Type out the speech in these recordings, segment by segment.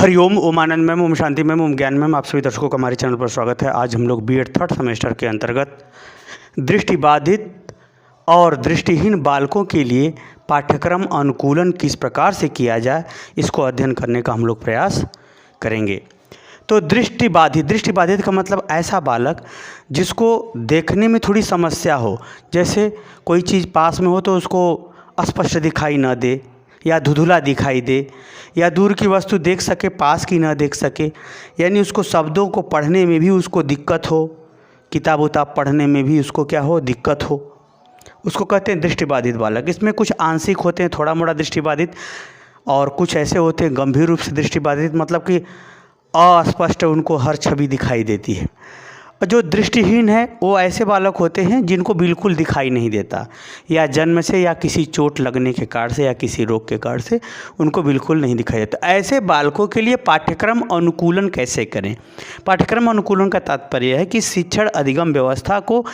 हरिओम, ओम आनंद ma'am, Om Shanti ma'am, ओम ज्ञान ma'am, आप सभी दर्शकों का हमारे चैनल पर स्वागत है। आज हम लोग बीएड थर्ड सेमेस्टर के अंतर्गत दृष्टिबाधित और दृष्टिहीन बालकों के लिए पाठ्यक्रम अनुकूलन किस प्रकार से किया जाए, इसको अध्ययन करने का हम लोग प्रयास करेंगे। तो दृष्टिबाधित का मतलब ऐसा बालक जिसको देखने में थोड़ी समस्या हो, जैसे कोई चीज़ पास में हो तो उसको स्पष्ट दिखाई न दे, या धुंधला दिखाई दे, या दूर की वस्तु देख सके पास की ना देख सके, यानी उसको शब्दों को पढ़ने में भी उसको दिक्कत हो, किताब उताब पढ़ने में भी उसको क्या हो, दिक्कत हो, उसको कहते हैं दृष्टिबाधित बालक। इसमें कुछ आंशिक होते हैं, थोड़ा मोड़ा दृष्टिबाधित, और कुछ ऐसे होते हैं गंभीर रूप से दृष्टिबाधित, मतलब कि अस्पष्ट उनको हर छवि दिखाई देती है। और जो दृष्टिहीन है वो ऐसे बालक होते हैं जिनको बिल्कुल दिखाई नहीं देता, या जन्म से या किसी चोट लगने के कारण से या किसी रोग के कारण से उनको बिल्कुल नहीं दिखाई देता। ऐसे बालकों के लिए पाठ्यक्रम अनुकूलन कैसे करें? पाठ्यक्रम अनुकूलन का तात्पर्य है कि शिक्षण अधिगम व्यवस्था को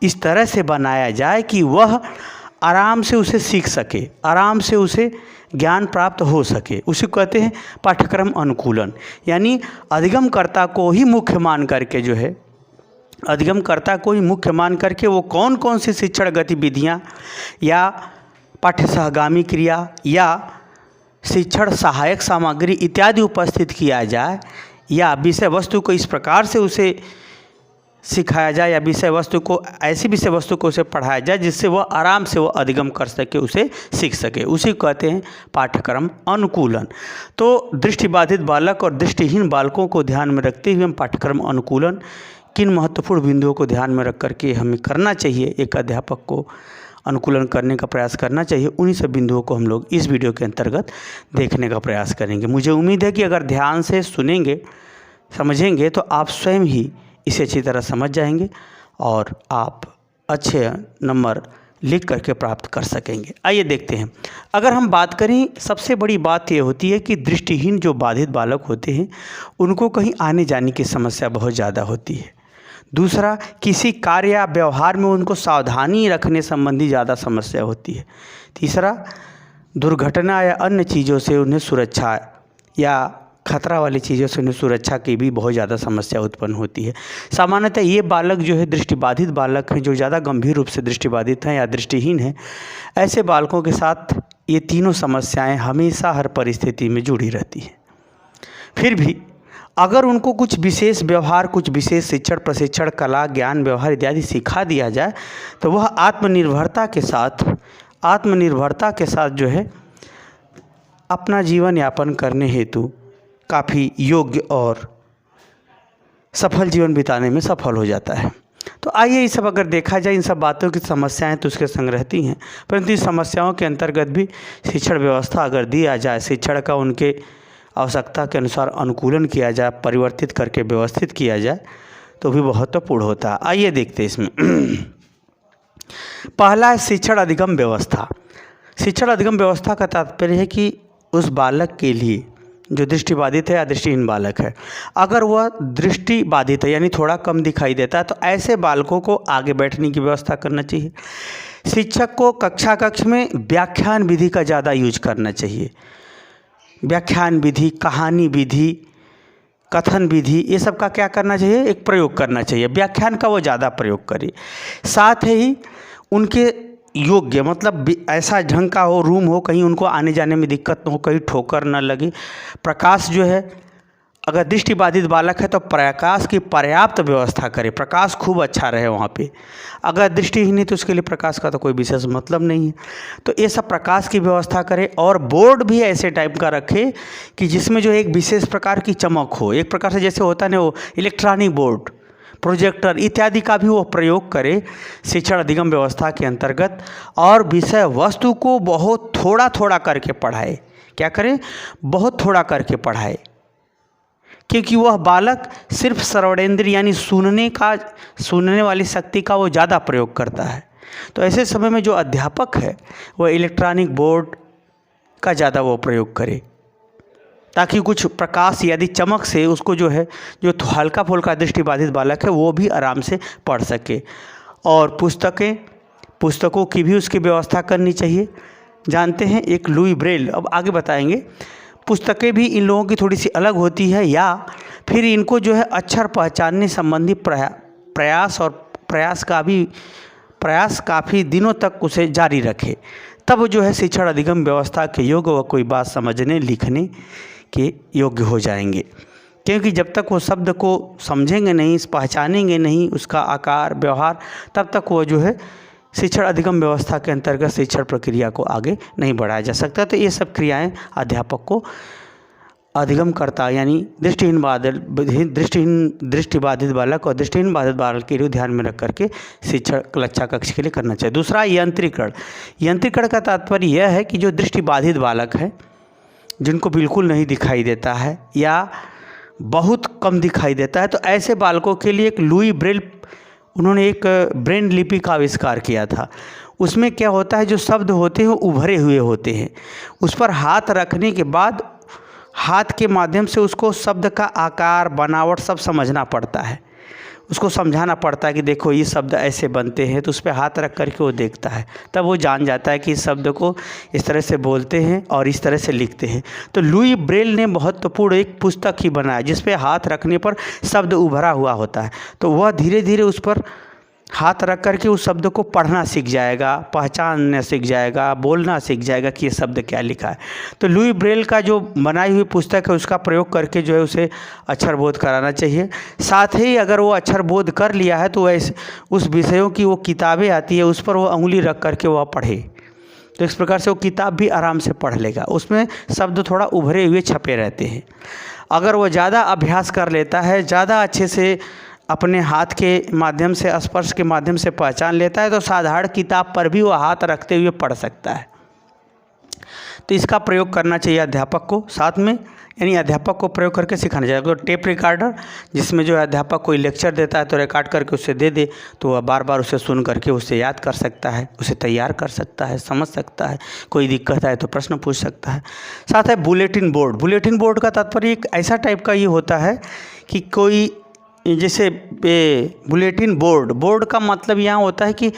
इस तरह से बनाया जाए कि वह आराम से उसे सीख सके, आराम से उसे ज्ञान प्राप्त हो सके। उसे कहते हैं पाठ्यक्रम अनुकूलन। यानी अधिगमकर्ता को ही मुख्य मान करके जो है, अधिगमकर्ता को ही मुख्य मान करके वो कौन कौन सी शिक्षण गतिविधियाँ या पाठ्य सहगामी क्रिया या शिक्षण सहायक सामग्री इत्यादि उपस्थित किया जाए, या विषय वस्तु को इस प्रकार से उसे सिखाया जाए, या विषय वस्तु को ऐसी विषय वस्तु को उसे पढ़ाया जाए जिससे वह आराम से वो अधिगम कर सके, उसे सीख सके। उसी को कहते हैं पाठ्यक्रम अनुकूलन। तो दृष्टिबाधित बालक और दृष्टिहीन बालकों को ध्यान में रखते हुए हम पाठ्यक्रम अनुकूलन किन महत्वपूर्ण बिंदुओं को ध्यान में रख करके हमें करना चाहिए, एक अध्यापक को अनुकूलन करने का प्रयास करना चाहिए, उन्हीं सब बिंदुओं को हम लोग इस वीडियो के अंतर्गत देखने का प्रयास करेंगे। मुझे उम्मीद है कि अगर ध्यान से सुनेंगे, समझेंगे, तो आप स्वयं ही इसे अच्छी तरह समझ जाएंगे और आप अच्छे नंबर लिख करके प्राप्त कर सकेंगे। आइए देखते हैं। अगर हम बात करें, सबसे बड़ी बात यह होती है कि दृष्टिहीन जो बाधित बालक होते हैं उनको कहीं आने जाने की समस्या बहुत ज़्यादा होती है। दूसरा, किसी कार्य या व्यवहार में उनको सावधानी रखने संबंधी ज़्यादा समस्या होती है। तीसरा, दुर्घटना या अन्य चीज़ों से उन्हें सुरक्षा या खतरा वाली चीज़ों से उन्हें सुरक्षा की भी बहुत ज़्यादा समस्या उत्पन्न होती है। सामान्यतः ये बालक जो है दृष्टिबाधित बालक हैं, जो ज़्यादा गंभीर रूप से दृष्टिबाधित हैं या दृष्टिहीन हैं, ऐसे बालकों के साथ ये तीनों समस्याएं हमेशा हर परिस्थिति में जुड़ी रहती हैं। फिर भी अगर उनको कुछ विशेष व्यवहार, कुछ विशेष शिक्षण, प्रशिक्षण, कला, ज्ञान, व्यवहार इत्यादि सिखा दिया जाए तो वह आत्मनिर्भरता के साथ जो है अपना जीवन यापन करने हेतु काफ़ी योग्य और सफल जीवन बिताने में सफल हो जाता है। तो आइए ये सब अगर देखा जाए, इन सब बातों की समस्याएं तो उसके संग रहती हैं, परंतु इस समस्याओं के अंतर्गत भी शिक्षण व्यवस्था अगर दिया जाए, शिक्षण का उनके आवश्यकता के अनुसार अनुकूलन किया जाए, परिवर्तित करके व्यवस्थित किया जाए, तो भी महत्वपूर्ण होता है। आइए देखते हैं इसमें। पहला है शिक्षण अधिगम व्यवस्था। शिक्षण अधिगम व्यवस्था का तात्पर्य है कि उस बालक के लिए जो दृष्टिबाधित है या दृष्टिहीन बालक है, अगर वह दृष्टिबाधित है यानी थोड़ा कम दिखाई देता है, तो ऐसे बालकों को आगे बैठने की व्यवस्था करना चाहिए। शिक्षक को कक्ष में व्याख्यान विधि का ज़्यादा यूज करना चाहिए। व्याख्यान विधि, कहानी विधि, कथन विधि, ये सब का क्या करना चाहिए, एक प्रयोग करना चाहिए। व्याख्यान का वो ज़्यादा प्रयोग करे। साथ ही उनके योग्य, मतलब ऐसा ढंग का हो, रूम हो, कहीं उनको आने जाने में दिक्कत न हो, कहीं ठोकर न लगे। प्रकाश जो है, अगर दृष्टिबाधित बालक है तो प्रकाश की पर्याप्त व्यवस्था करे, प्रकाश खूब अच्छा रहे वहाँ पे। अगर दृष्टिहीन है तो उसके लिए प्रकाश का तो कोई विशेष मतलब नहीं है। तो ये सब प्रकाश की व्यवस्था करे, और बोर्ड भी ऐसे टाइप का रखे कि जिसमें जो एक विशेष प्रकार की चमक हो, एक प्रकार से जैसे होता है ना वो इलेक्ट्रॉनिक बोर्ड, प्रोजेक्टर इत्यादि का भी वो प्रयोग करे शिक्षण अधिगम व्यवस्था के अंतर्गत। और विषय वस्तु को बहुत थोड़ा थोड़ा करके पढ़ाए। क्या करें, बहुत थोड़ा करके पढ़ाए, क्योंकि वह बालक सिर्फ श्रवणेंद्र यानी सुनने वाली शक्ति का वो ज़्यादा प्रयोग करता है। तो ऐसे समय में जो अध्यापक है वह इलेक्ट्रॉनिक बोर्ड का ज़्यादा वो प्रयोग करे, ताकि कुछ प्रकाश यदि चमक से उसको जो है, जो हल्का फुल्का दृष्टिबाधित बालक है वो भी आराम से पढ़ सके। और पुस्तकों की भी उसकी व्यवस्था करनी चाहिए। जानते हैं एक लुई ब्रेल, अब आगे बताएंगे, पुस्तकें भी इन लोगों की थोड़ी सी अलग होती है, या फिर इनको जो है अक्षर पहचानने संबंधी प्रयास काफ़ी दिनों तक उसे जारी रखे, तब जो है शिक्षण अधिगम व्यवस्था के योग्य व कोई बात समझने लिखने के योग्य हो जाएंगे। क्योंकि जब तक वो शब्द को समझेंगे नहीं, पहचानेंगे नहीं, उसका आकार व्यवहार, तब तक वो जो है शिक्षण अधिगम व्यवस्था के अंतर्गत शिक्षण प्रक्रिया को आगे नहीं बढ़ाया जा सकता। तो ये सब क्रियाएं अध्यापक को अधिगमकर्ता यानी दृष्टिबाधित बालक और दृष्टिहीन बाधित बालक के लिए ध्यान में रख करके शिक्षण कक्षा कक्ष के लिए करना चाहिए। दूसरा, यंत्रीकरण। यंत्रीकरण का तात्पर्य यह है कि जो दृष्टिबाधित बालक है, जिनको बिल्कुल नहीं दिखाई देता है या बहुत कम दिखाई देता है, तो ऐसे बालकों के लिए एक लुई ब्रेल, उन्होंने एक ब्रेन लिपि का आविष्कार किया था। उसमें क्या होता है, जो शब्द होते हैं वो उभरे हुए होते हैं, उस पर हाथ रखने के बाद हाथ के माध्यम से उसको शब्द का आकार बनावट सब समझना पड़ता है, उसको समझाना पड़ता है कि देखो ये शब्द ऐसे बनते हैं, तो उस पर हाथ रख करके वो देखता है, तब वो जान जाता है कि इस शब्द को इस तरह से बोलते हैं और इस तरह से लिखते हैं। तो लुई ब्रेल ने महत्वपूर्ण एक पुस्तक ही बनाया जिस पे हाथ रखने पर शब्द उभरा हुआ होता है, तो वह धीरे धीरे उस पर हाथ रख करके उस शब्द को पढ़ना सीख जाएगा, पहचानना सीख जाएगा, बोलना सीख जाएगा कि ये शब्द क्या लिखा है। तो लुई ब्रेल का जो बनाई हुई पुस्तक है उसका प्रयोग करके जो है उसे अक्षर बोध कराना चाहिए। साथ ही अगर वो अक्षर बोध कर लिया है तो ऐसे उस विषयों की वो किताबें आती है उस पर वो उंगली रख करके वह पढ़े, तो इस प्रकार से वो किताब भी आराम से पढ़ लेगा। उसमें शब्द थोड़ा उभरे हुए छपे रहते हैं। अगर वो ज़्यादा अभ्यास कर लेता है, ज़्यादा अच्छे से अपने हाथ के माध्यम से, स्पर्श के माध्यम से पहचान लेता है, तो साधारण किताब पर भी वो हाथ रखते हुए पढ़ सकता है। तो इसका प्रयोग करना चाहिए अध्यापक को साथ में, यानी अध्यापक को प्रयोग करके सिखाना चाहिए। तो टेप रिकॉर्डर, जिसमें जो है अध्यापक कोई लेक्चर देता है तो रिकॉर्ड करके उससे दे दे, तो वह बार बार उसे सुन करके उससे याद कर सकता है, उसे तैयार कर सकता है, समझ सकता है, कोई दिक्कत आए तो प्रश्न पूछ सकता है। साथ है बुलेटिन बोर्ड। बुलेटिन बोर्ड का तात्पर्य एक ऐसा टाइप का ये होता है कि कोई जैसे बुलेटिन बोर्ड का मतलब यहाँ होता है कि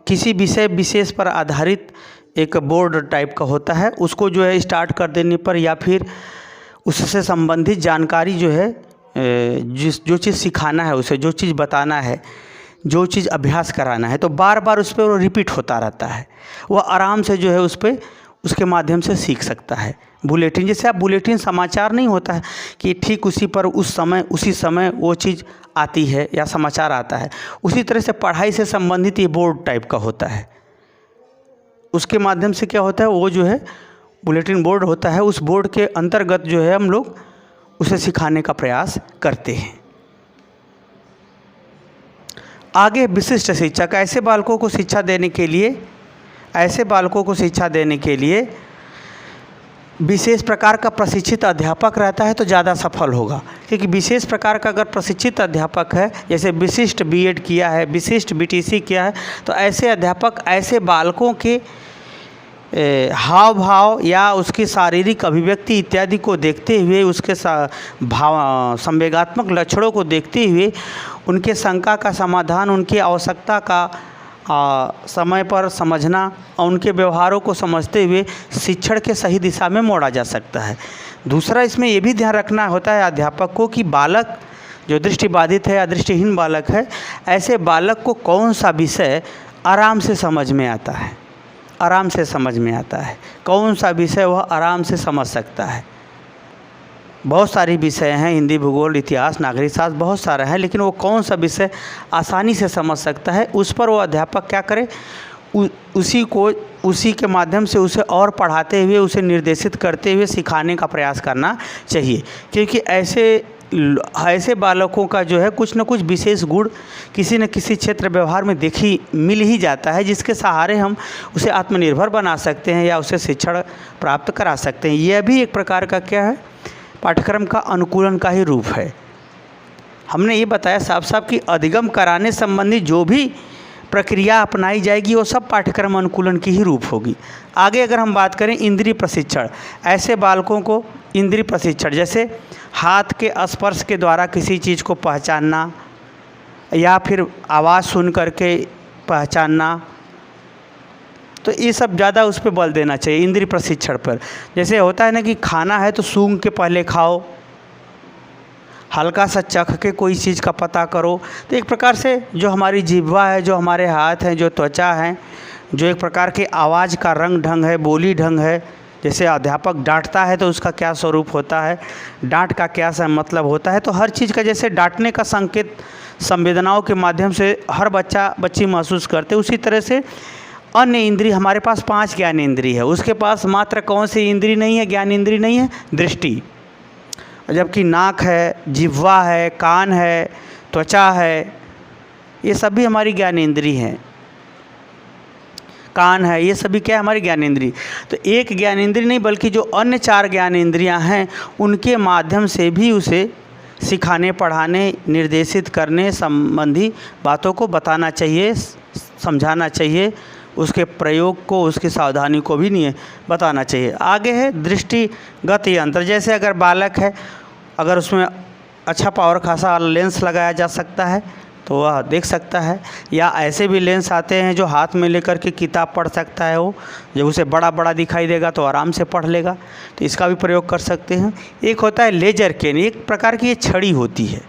किसी विषय विशेष पर आधारित एक बोर्ड टाइप का होता है, उसको जो है स्टार्ट कर देने पर या फिर उससे संबंधित जानकारी जो है जो चीज़ सिखाना है उसे, जो चीज़ बताना है, जो चीज़ अभ्यास कराना है, तो बार बार उस पर वो रिपीट होता रहता है, वह आराम से जो है उस पर उसके माध्यम से सीख सकता है। बुलेटिन, जैसे आप बुलेटिन समाचार नहीं होता है कि ठीक उसी पर उसी समय वो चीज़ आती है या समाचार आता है, उसी तरह से पढ़ाई से संबंधित ये बोर्ड टाइप का होता है। उसके माध्यम से क्या होता है, वो जो है बुलेटिन बोर्ड होता है, उस बोर्ड के अंतर्गत जो है हम लोग उसे सिखाने का प्रयास करते हैं। आगे विशिष्ट शिक्षक। ऐसे बालकों को शिक्षा देने के लिए विशेष प्रकार का प्रशिक्षित अध्यापक रहता है तो ज़्यादा सफल होगा, क्योंकि विशेष प्रकार का अगर प्रशिक्षित अध्यापक है, जैसे विशिष्ट बीएड किया है, विशिष्ट बीटीसी किया है, तो ऐसे अध्यापक ऐसे बालकों के हाव भाव या उसकी शारीरिक अभिव्यक्ति इत्यादि को देखते हुए, उसके संवेगात्मक लक्षणों को देखते हुए उनके शंका का समाधान, उनकी आवश्यकता का समय पर समझना और उनके व्यवहारों को समझते हुए शिक्षण के सही दिशा में मोड़ा जा सकता है। दूसरा, इसमें ये भी ध्यान रखना होता है अध्यापक को कि बालक जो दृष्टिबाधित है या दृष्टिहीन बालक है, ऐसे बालक को कौन सा विषय आराम से समझ में आता है, कौन सा विषय वह आराम से समझ सकता है। बहुत सारी विषय हैं, हिंदी, भूगोल, इतिहास, नागरिक शास्त्र, बहुत सारे हैं, लेकिन वो कौन सा विषय आसानी से समझ सकता है, उस पर वो अध्यापक क्या करे, उसी के माध्यम से उसे और पढ़ाते हुए, उसे निर्देशित करते हुए सिखाने का प्रयास करना चाहिए। क्योंकि ऐसे बालकों का जो है कुछ न कुछ विशेष गुण किसी न किसी क्षेत्र व्यवहार में मिल ही जाता है, जिसके सहारे हम उसे आत्मनिर्भर बना सकते हैं या उसे शिक्षण प्राप्त करा सकते हैं। यह भी एक प्रकार का क्या है, पाठ्यक्रम का अनुकूलन का ही रूप है। हमने ये बताया साफ साफ कि अधिगम कराने संबंधी जो भी प्रक्रिया अपनाई जाएगी वो सब पाठ्यक्रम अनुकूलन की ही रूप होगी। आगे अगर हम बात करें इंद्रिय प्रशिक्षण, ऐसे बालकों को इंद्रिय प्रशिक्षण जैसे हाथ के स्पर्श के द्वारा किसी चीज़ को पहचानना या फिर आवाज़ सुन करके पहचानना, तो ये सब ज़्यादा उस पर बल देना चाहिए, इंद्रिय प्रशिक्षण पर। जैसे होता है ना कि खाना है तो सूंघ के पहले खाओ, हल्का सा चख के कोई चीज़ का पता करो। तो एक प्रकार से जो हमारी जिह्वा है, जो हमारे हाथ हैं, जो त्वचा है, जो एक प्रकार के आवाज़ का रंग ढंग है, बोली ढंग है, जैसे अध्यापक डांटता है तो उसका क्या स्वरूप होता है, डांट का क्या मतलब होता है, तो हर चीज़ का जैसे डांटने का संकेत संवेदनाओं के माध्यम से हर बच्ची महसूस करते, उसी तरह से अन्य इंद्रिय, हमारे पास 5 ज्ञान इंद्रिय है, उसके पास मात्र कौन सी इंद्रिय नहीं है, ज्ञान इंद्रिय नहीं है, दृष्टि। जबकि नाक है, जिह्वा है, कान है, त्वचा है, ये सभी हमारी ज्ञान इंद्रिय हैं। कान है, ये सभी क्या है, हमारी ज्ञान इंद्रिय। तो एक ज्ञान इंद्रिय नहीं बल्कि जो अन्य 4 ज्ञान इंद्रियां हैं उनके माध्यम से भी उसे सिखाने, पढ़ाने, निर्देशित करने संबंधी बातों को बताना चाहिए, समझाना चाहिए, उसके प्रयोग को, उसकी सावधानी को भी नहीं बताना चाहिए। आगे है दृष्टिगत यंत्र। जैसे अगर बालक है, अगर उसमें अच्छा पावर खासा लेंस लगाया जा सकता है तो वह देख सकता है, या ऐसे भी लेंस आते हैं जो हाथ में लेकर के किताब पढ़ सकता है। वो जब उसे बड़ा बड़ा दिखाई देगा तो आराम से पढ़ लेगा, तो इसका भी प्रयोग कर सकते हैं। एक होता है लेजर केन, एक प्रकार की ये छड़ी होती है।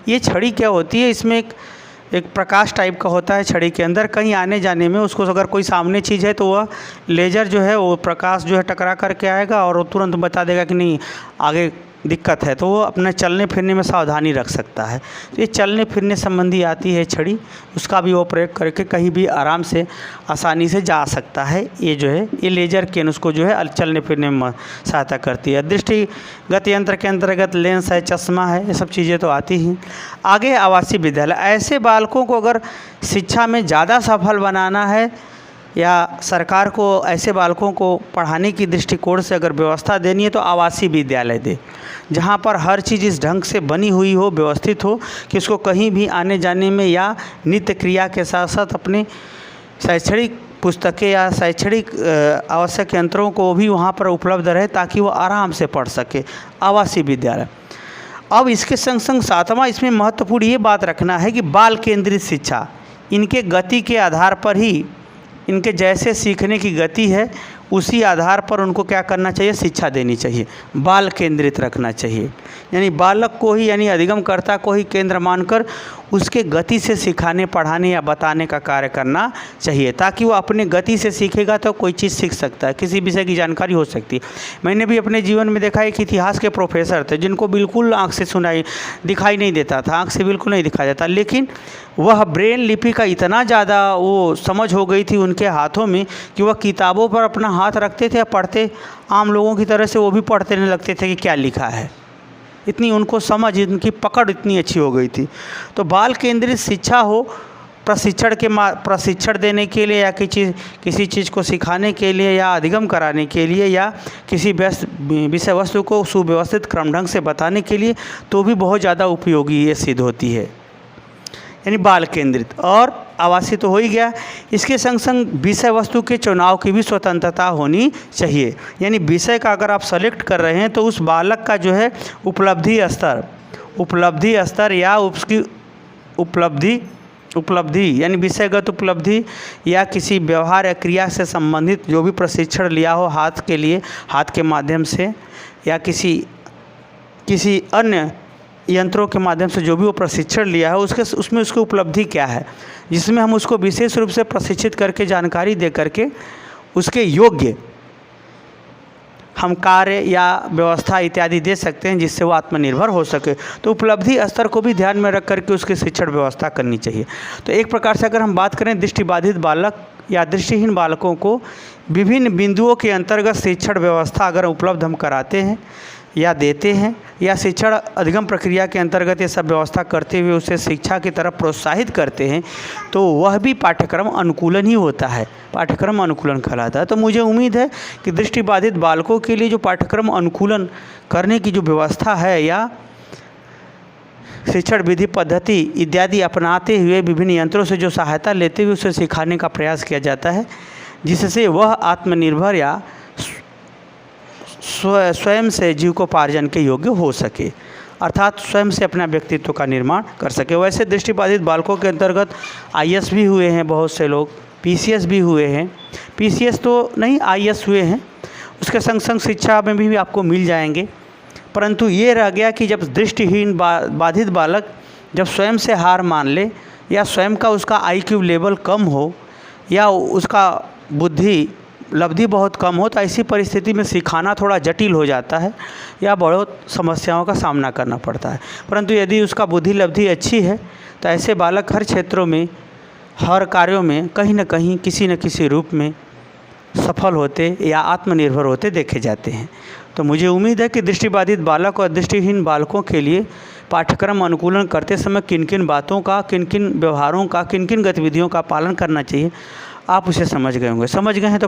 ये छड़ी क्या होती है, इसमें एक प्रकाश टाइप का होता है छड़ी के अंदर, कहीं आने जाने में उसको अगर कोई सामने चीज़ है तो वह लेजर जो है वो प्रकाश जो है टकरा करके आएगा और वो तुरंत बता देगा कि नहीं आगे दिक्कत है, तो वो अपने चलने फिरने में सावधानी रख सकता है। तो ये चलने फिरने संबंधी आती है छड़ी, उसका भी वो प्रयोग करके कहीं भी आराम से आसानी से जा सकता है। ये जो है ये लेजर केन उसको जो है चलने फिरने में सहायता करती है। दृष्टिगत यंत्र के अंतर्गत लेंस है, चश्मा है, ये सब चीज़ें तो आती ही। आगे आवासीय विद्यालय। ऐसे बालकों को अगर शिक्षा में ज़्यादा सफल बनाना है या सरकार को ऐसे बालकों को पढ़ाने की दृष्टिकोण से अगर व्यवस्था देनी है तो आवासीय विद्यालय दे, जहाँ पर हर चीज़ इस ढंग से बनी हुई हो, व्यवस्थित हो कि उसको कहीं भी आने जाने में या नित्य क्रिया के साथ साथ अपने शैक्षणिक पुस्तकें या शैक्षणिक आवश्यक यंत्रों को भी वहाँ पर उपलब्ध रहे ताकि वो आराम से पढ़ सके। आवासीय विद्यालय। अब इसके संग संग 7वां इसमें महत्वपूर्ण ये बात रखना है कि बाल केंद्रित शिक्षा, इनके गति के आधार पर ही, इनके जैसे सीखने की गति है उसी आधार पर उनको क्या करना चाहिए, शिक्षा देनी चाहिए, बाल केंद्रित रखना चाहिए। यानी बालक को ही, यानी अधिगमकर्ता को ही केंद्र मानकर उसके गति से सिखाने, पढ़ाने या बताने का कार्य करना चाहिए, ताकि वो अपने गति से सीखेगा तो कोई चीज़ सीख सकता है, किसी विषय की जानकारी हो सकती है। मैंने भी अपने जीवन में देखा एक इतिहास के प्रोफेसर थे जिनको बिल्कुल आँख से दिखाई नहीं देता था, आँख से बिल्कुल नहीं दिखाई देता, लेकिन वह ब्रेन लिपि का इतना ज़्यादा वो समझ हो गई थी उनके हाथों में कि वह किताबों पर अपना हाथ रखते थे, पढ़ते, आम लोगों की तरह से वो भी पढ़ते नहीं लगते थे कि क्या लिखा है। इतनी उनको समझ, इनकी पकड़ इतनी अच्छी हो गई थी। तो बाल केंद्रित शिक्षा हो, प्रशिक्षण देने के लिए या किसी चीज़ को सिखाने के लिए या अधिगम कराने के लिए या किसी विषय वस्तु को सुव्यवस्थित क्रम ढंग से बताने के लिए तो भी बहुत ज़्यादा उपयोगी ये सिद्ध होती है, यानी बाल केंद्रित। और आवासीय तो हो ही गया, इसके संग संग विषय वस्तु के चुनाव की भी स्वतंत्रता होनी चाहिए। यानी विषय का अगर आप सेलेक्ट कर रहे हैं तो उस बालक का जो है उपलब्धि स्तर या उसकी उपलब्धि यानी विषयगत उपलब्धि या किसी व्यवहार या क्रिया से संबंधित जो भी प्रशिक्षण लिया हो हाथ के लिए, हाथ के माध्यम से या किसी अन्य यंत्रों के माध्यम से जो भी वो प्रशिक्षण लिया है उसमें उसकी उपलब्धि क्या है, जिसमें हम उसको विशेष रूप से प्रशिक्षित करके जानकारी दे करके उसके योग्य हम कार्य या व्यवस्था इत्यादि दे सकते हैं जिससे वो आत्मनिर्भर हो सके। तो उपलब्धि स्तर को भी ध्यान में रख करके उसकी शिक्षण व्यवस्था करनी चाहिए। तो एक प्रकार से अगर हम बात करें दृष्टिबाधित बालक या दृष्टिहीन बालकों को विभिन्न बिंदुओं के अंतर्गत शिक्षण व्यवस्था अगर उपलब्ध हम कराते हैं या देते हैं या शिक्षण अधिगम प्रक्रिया के अंतर्गत ये सब व्यवस्था करते हुए उसे शिक्षा की तरफ प्रोत्साहित करते हैं तो वह भी पाठ्यक्रम अनुकूलन ही होता है, पाठ्यक्रम अनुकूलन कहलाता है। तो मुझे उम्मीद है कि दृष्टिबाधित बालकों के लिए जो पाठ्यक्रम अनुकूलन करने की जो व्यवस्था है या शिक्षण विधि पद्धति इत्यादि अपनाते हुए विभिन्न यंत्रों से जो सहायता लेते हुए उसे सिखाने का प्रयास किया जाता है, जिससे वह आत्मनिर्भर या स्वयं से जीविकोपार्जन के योग्य हो सके, अर्थात स्वयं से अपना व्यक्तित्व का निर्माण कर सके। वैसे दृष्टिबाधित बालकों के अंतर्गत IAS भी हुए हैं बहुत से लोग, पीसीएस भी हुए हैं, पीसीएस तो नहीं आईएएस हुए हैं, उसके संग संग शिक्षा में भी आपको मिल जाएंगे। परंतु ये रह गया कि जब दृष्टिहीन बाधित बालक जब स्वयं से हार मान ले या स्वयं का उसका आईक्यू लेवल कम हो या उसका बुद्धि लब्धि बहुत कम हो, तो ऐसी परिस्थिति में सिखाना थोड़ा जटिल हो जाता है या बहुत समस्याओं का सामना करना पड़ता है। परंतु यदि उसका बुद्धि लब्धि अच्छी है तो ऐसे बालक हर क्षेत्रों में, हर कार्यों में कहीं न कहीं किसी न किसी रूप में सफल होते या आत्मनिर्भर होते देखे जाते हैं। तो मुझे उम्मीद है कि दृष्टिबाधित बालक और दृष्टिहीन बालकों के लिए पाठ्यक्रम अनुकूलन करते समय किन किन बातों का, किन किन व्यवहारों का, किन किन गतिविधियों का पालन करना चाहिए, आप उसे समझ गए होंगे। समझ गए हैं तो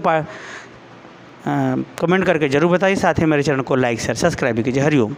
कमेंट करके ज़रूर बताइए। साथ ही मेरे चैनल को लाइक शेयर सब्सक्राइब भी कीजिए। हरिओम।